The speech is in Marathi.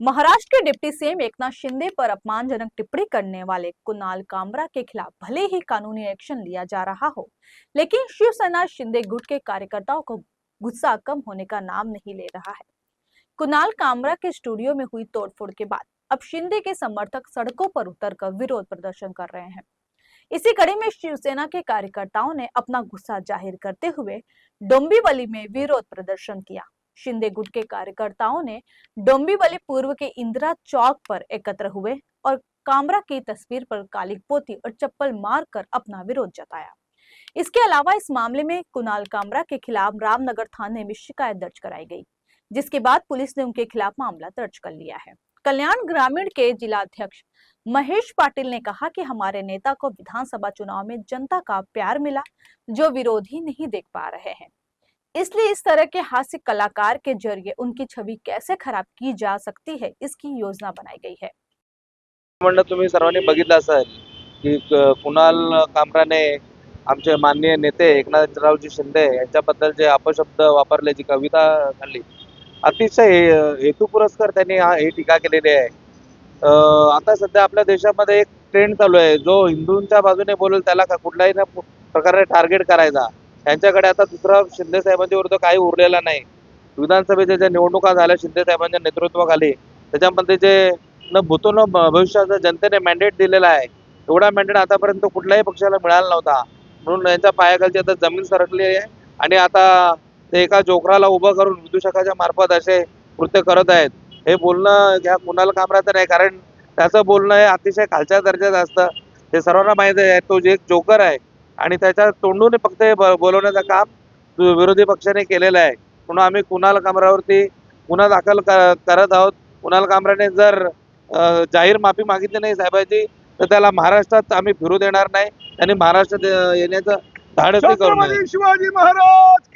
महाराष्ट्र के डिप्टी सीएम एकनाथ शिंदे पर अपमानजनक टिप्पणी करने वाले कुणाल कामरा के खिलाफ भले ही कानूनी एक्शन लिया जा रहा हो, लेकिन शिवसेना शिंदे गुट के कार्यकर्ताओं को गुस्सा कम होने का नाम नहीं ले रहा है। कुणाल कामरा के स्टूडियो में हुई तोड़फोड़ के बाद अब शिंदे के समर्थक सड़कों पर उतरकर विरोध प्रदर्शन कर रहे हैं। इसी कड़ी में शिवसेना के कार्यकर्ताओं ने अपना गुस्सा जाहिर करते हुए डोंबिवली में विरोध प्रदर्शन किया। शिंदे गुट के कार्यकर्ताओं ने डोंबिवली पूर्व के इंदिरा चौक पर एकत्र हुए और कामरा की तस्वीर पर काली पोती और चप्पल मारकर अपना विरोध जताया। इसके अलावा इस मामले में कुणाल कामरा के खिलाफ रामनगर थाने में शिकायत दर्ज कराई गई, जिसके बाद पुलिस ने उनके खिलाफ मामला दर्ज कर लिया है। कल्याण ग्रामीण के जिलाध्यक्ष महेश पाटिल ने कहा कि हमारे नेता को विधानसभा चुनाव में जनता का प्यार मिला, जो विरोधी नहीं देख पा रहे हैं, इसलिए इस तरह के हास्य कलाकार के जरिए उनकी छवि कैसे खराब की जा सकती है, इसकी योजना बनाई गई है। म्हणणं तुम्ही सर्वांनी बघितलं असेल की कुणाल कामराने आमचे माननीय नेते एकनाथरावजी शिंदे यांच्याबद्दल जे अपशब्द वापरले, जी कविता काढली, अतिशय हेतुपुरस्सर त्यांनी ही टीका केलेली आहे। आता सध्या आपल्या देशामध्ये एक ट्रेंड चालू आहे, जो हिंदूंच्या बाजूने बोलेल त्याला कुठल्याही ना प्रकारे टार्गेट करायचा। त्यांच्याकडे आता दुसरा शिंदे साहेबांच्या विरुद्ध काही उरलेला नाही। विधानसभेच्या ज्या निवडणुका झाल्या शिंदे साहेबांच्या नेतृत्वाखाली, त्याच्यामध्ये जे न भूतो न भविष्याचा जनतेने मॅन्डेट दिलेला आहे, एवढा मॅन्डेट आतापर्यंत कुठल्याही पक्षाला मिळाला नव्हता। म्हणून यांच्या पायाखालची आता जमीन सरकली आहे आणि आता ते एका जोकराला उभं करून विदूषकाच्या मार्फत असे कृत्य करत आहेत। हे बोलणं ह्या कुणाल कामराचं नाही, कारण त्याचं बोलणं हे अतिशय खालच्या दर्जाचं असतं। हे सर्वांना माहिती आहे, तो जे एक जोकर आहे आणि त्याच्या तोंडून फक्त बोलवण्याचं काम विरोधी पक्षाने केलेलं आहे। म्हणून आम्ही कुणाल कामरावरती गुन्हा दाखल करत आहोत। कुणाल कामराने जर जाहीर माफी मागितली नाही साहेबांची, तर त्याला महाराष्ट्रात आम्ही फिरू देणार नाही। त्यांनी महाराष्ट्रात येण्याचं धाडसही करू नये। शिवाजी महाराज